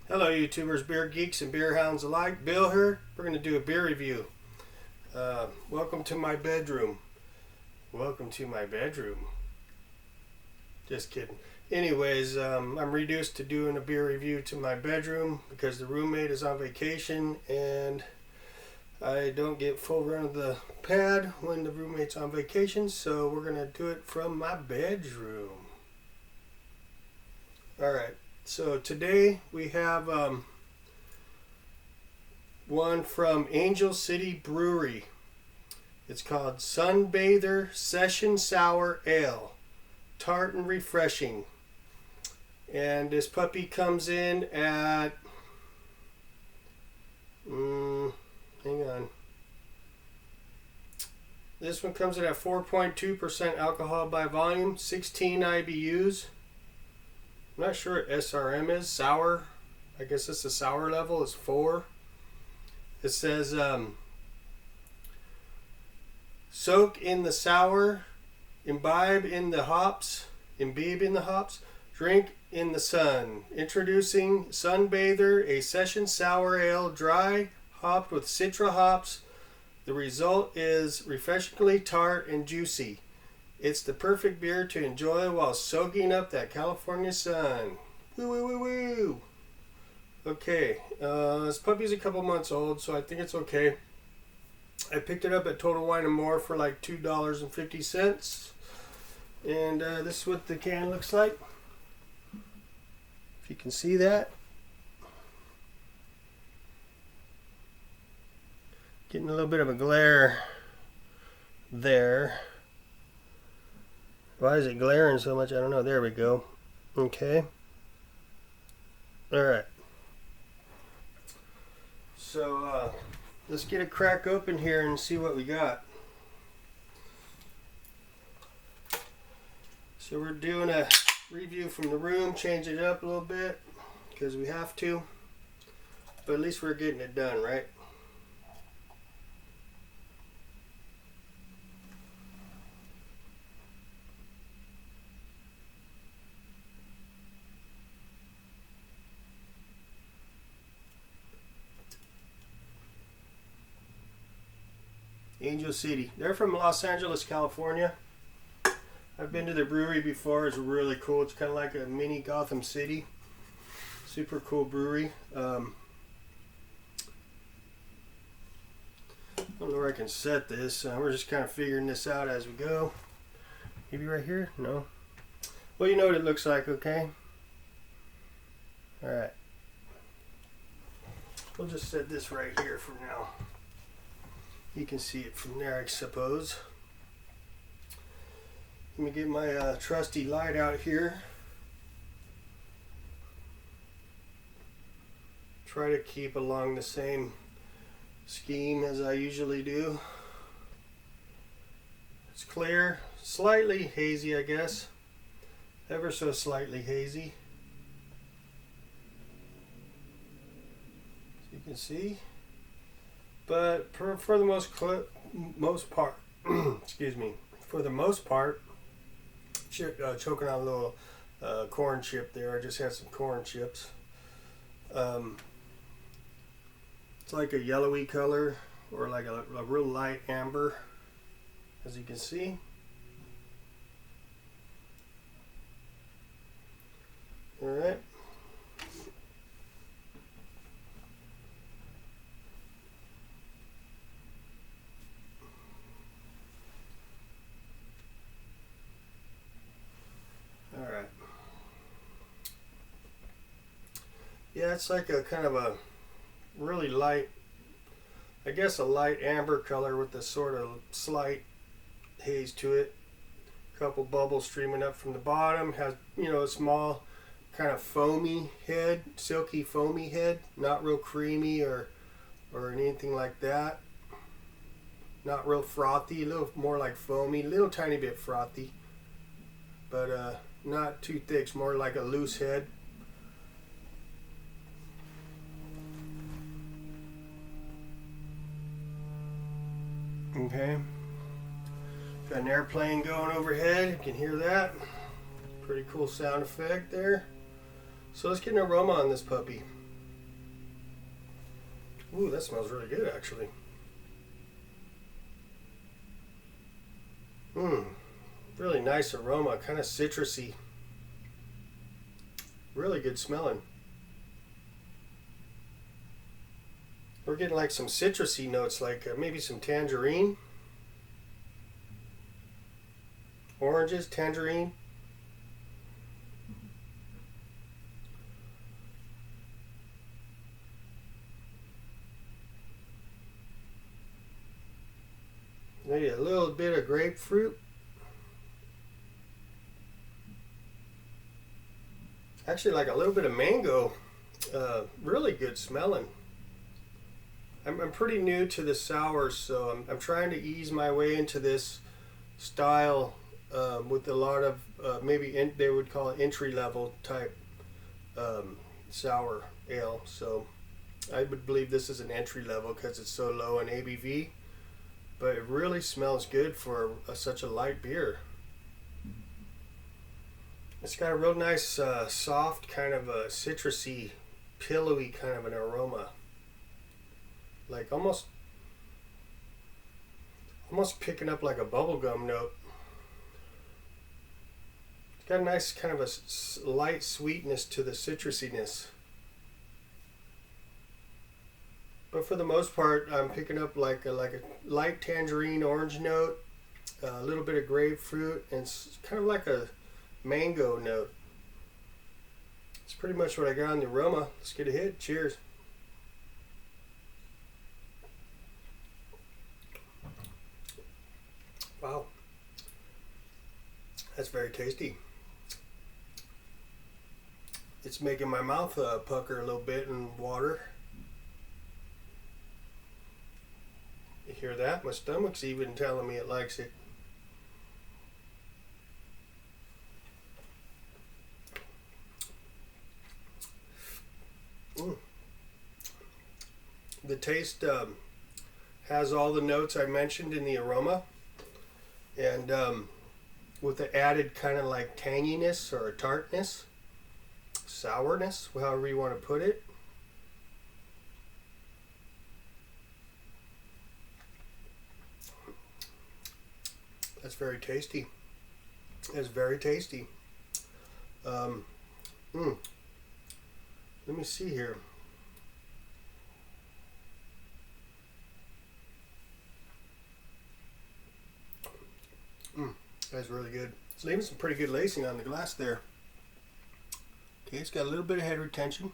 Hello YouTubers, beer geeks and beer hounds alike. Bill here. We're going to do a beer review. Welcome to my bedroom. Welcome to my bedroom. Just kidding. Anyways, I'm reduced to doing a beer review to my bedroom because the roommate is on vacation and I don't get full run of the pad when the roommate's on vacation, so we're going to do it from my bedroom. Alright. So today we have one from Angel City Brewery. It's called Sunbather Session Sour Ale. Tart and refreshing. And this puppy comes in at, hang on. This one comes in at 4.2% alcohol by volume, 16 IBUs. I'm not sure what SRM is. Sour. I guess it's the sour level is 4. It says soak in the sour, imbibe in the hops, drink in the sun. Introducing Sunbather, a session sour ale, dry hopped with citra hops. The result is refreshingly tart and juicy. It's the perfect beer to enjoy while soaking up that California sun. Woo woo woo woo. Okay, this puppy's a couple months old, so I think it's okay. I picked it up at Total Wine & More for like $2.50. And this is what the can looks like. If you can see that. Getting a little bit of a glare there. Why is it glaring so much? I don't know. There we go. Okay. Alright. So, let's get a crack open here and see what we got. So we're doing a review from the room, change it up a little bit, because we have to. But at least we're getting it done, right? Angel City. They're from Los Angeles, California. I've been to their brewery before. It's really cool. It's kind of like a mini Gotham City. Super cool brewery. I don't know where I can set this. We're just kind of figuring this out as we go. Maybe right here? No. Well, you know what it looks like, okay? Alright. We'll just set this right here for now. You can see it from there, I suppose. Let me get my trusty light out here. Try to keep along the same scheme as I usually do. It's clear, slightly hazy, I guess. Ever so slightly hazy. So you can see. But for the most part, excuse me, for the most part, choking on a little corn chip there. I just had some corn chips. It's like a yellowy color or like a real light amber, as you can see. All right. Alright. Yeah, it's like a kind of a really light, I guess a light amber color with a sort of slight haze to it. A couple bubbles streaming up from the bottom. Has, you know, a small kind of foamy head, silky foamy head. Not real creamy or anything like that. Not real frothy, a little more like foamy, a little tiny bit frothy. But not too thick, it's more like a loose head. Okay. Got an airplane going overhead, you can hear that. Pretty cool sound effect there. So let's get an aroma on this puppy. Ooh, that smells really good, actually. Really nice aroma, kind of citrusy. Really good smelling. We're getting like some citrusy notes, like maybe some tangerine, oranges, tangerine. Maybe a little bit of grapefruit. Actually, like a little bit of mango. Really good smelling. I'm pretty new to the sours, so I'm trying to ease my way into this style with a lot of they would call it entry level type sour ale. So I would believe this is an entry level because it's so low in ABV, but it really smells good for such a light beer. It's got a real nice soft kind of a citrusy, pillowy kind of an aroma, like almost picking up like a bubblegum note. It's got a nice kind of a light sweetness to the citrusiness. But for the most part, I'm picking up like a light tangerine orange note, a little bit of grapefruit, and kind of like a mango note. It's pretty much what I got on the aroma. Let's get a hit. Cheers. Wow. That's very tasty. It's making my mouth pucker a little bit and water. You hear that? My stomach's even telling me it likes it. The taste has all the notes I mentioned in the aroma, and with the added kind of like tanginess or a tartness, sourness, however you want to put it. That's very tasty. It's very tasty. Let me see here. That's really good. It's leaving some pretty good lacing on the glass there. Okay, it's got a little bit of head retention.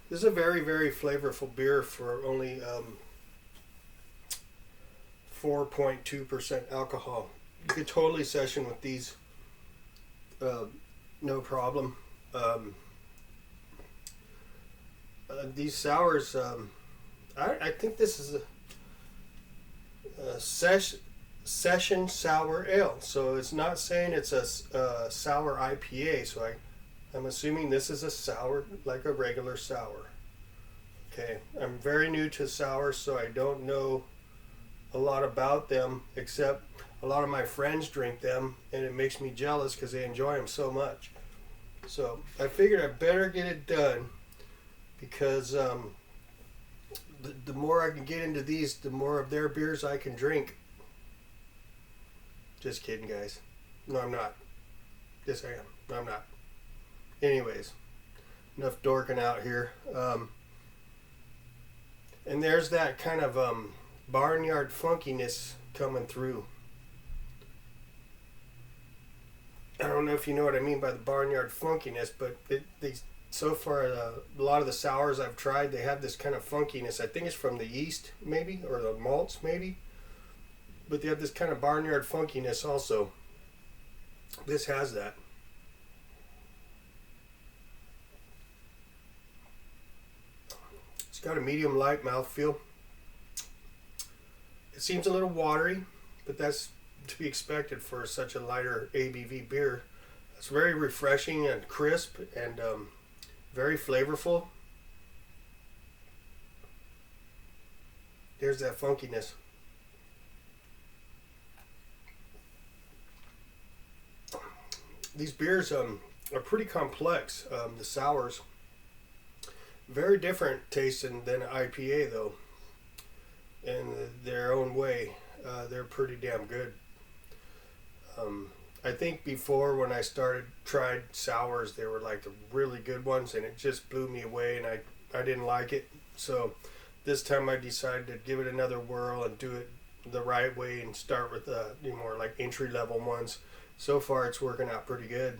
This is a very, very flavorful beer for only 4.2% alcohol. You could totally session with these, no problem. These sours, I think this is a session sour ale. So it's not saying it's a sour IPA. So I'm assuming this is a sour, like a regular sour. Okay, I'm very new to sour, so I don't know a lot about them, except a lot of my friends drink them, and it makes me jealous because they enjoy them so much. So I figured I better get it done, because the more I can get into these, the more of their beers I can drink. Just kidding, guys. No, I'm not. Yes, I am. No, I'm not. Anyways, enough dorking out here. And there's that kind of barnyard funkiness coming through. I don't know if you know what I mean by the barnyard funkiness, but so far a lot of the sours I've tried, they have this kind of funkiness. I think it's from the yeast, maybe, or the malts, maybe. But they have this kind of barnyard funkiness also. This has that. It's got a medium light mouthfeel. It seems a little watery, but that's to be expected for such a lighter ABV beer. It's very refreshing and crisp and very flavorful. There's that funkiness. These beers, are pretty complex. The sours, very different tasting than an IPA though, in their own way. They're pretty damn good. I think before when I tried sours, they were like the really good ones, and it just blew me away, and I didn't like it. So this time I decided to give it another whirl and do it the right way and start with the more like entry level ones. So far it's working out pretty good.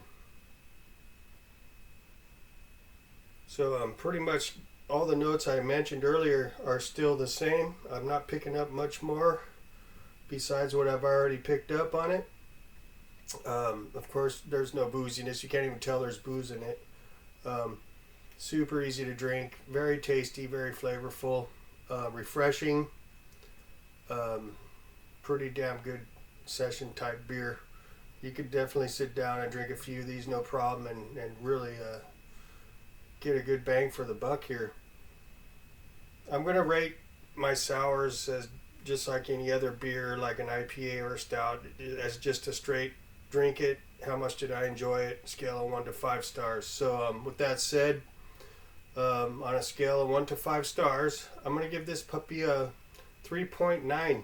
So pretty much all the notes I mentioned earlier are still the same. I'm not picking up much more besides what I've already picked up on it. Of course, there's no booziness. You can't even tell there's booze in it. Super easy to drink, very tasty, very flavorful, refreshing. Pretty damn good session type beer. You could definitely sit down and drink a few of these no problem and really get a good bang for the buck here. I'm going to rate my sours as just like any other beer, like an IPA or a stout, as just a straight drink it. How much did I enjoy it? Scale of 1 to 5 stars. So with that said, on a scale of 1 to 5 stars, I'm going to give this puppy a 3.9.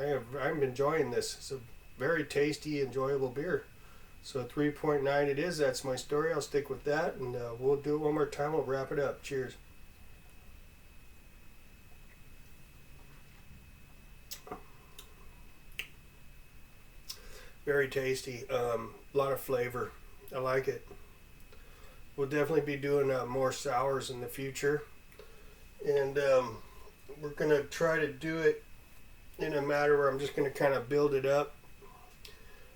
I'm enjoying this. It's a very tasty, enjoyable beer. So 3.9 it is. That's my story. I'll stick with that, and we'll do it one more time. We'll wrap it up. Cheers. Very tasty. A lot of flavor. I like it. We'll definitely be doing more sours in the future, and we're going to try to do it in a matter where I'm just going to kind of build it up.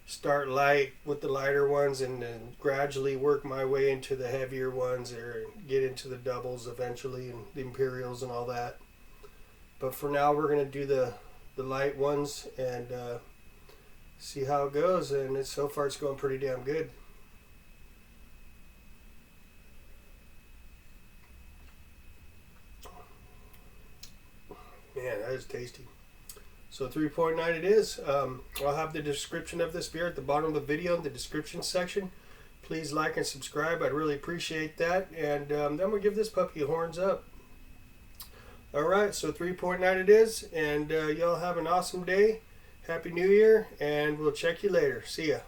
Start light with the lighter ones and then gradually work my way into the heavier ones or get into the doubles eventually and the imperials and all that. But for now we're going to do the light ones and see how it goes, and so far it's going pretty damn good. Man, that is tasty. So 3.9 it is. I'll have the description of this beer at the bottom of the video in the description section. Please like and subscribe. I'd really appreciate that. And then we'll give this puppy a horns up. Alright, so 3.9 it is. And y'all have an awesome day. Happy New Year. And we'll check you later. See ya.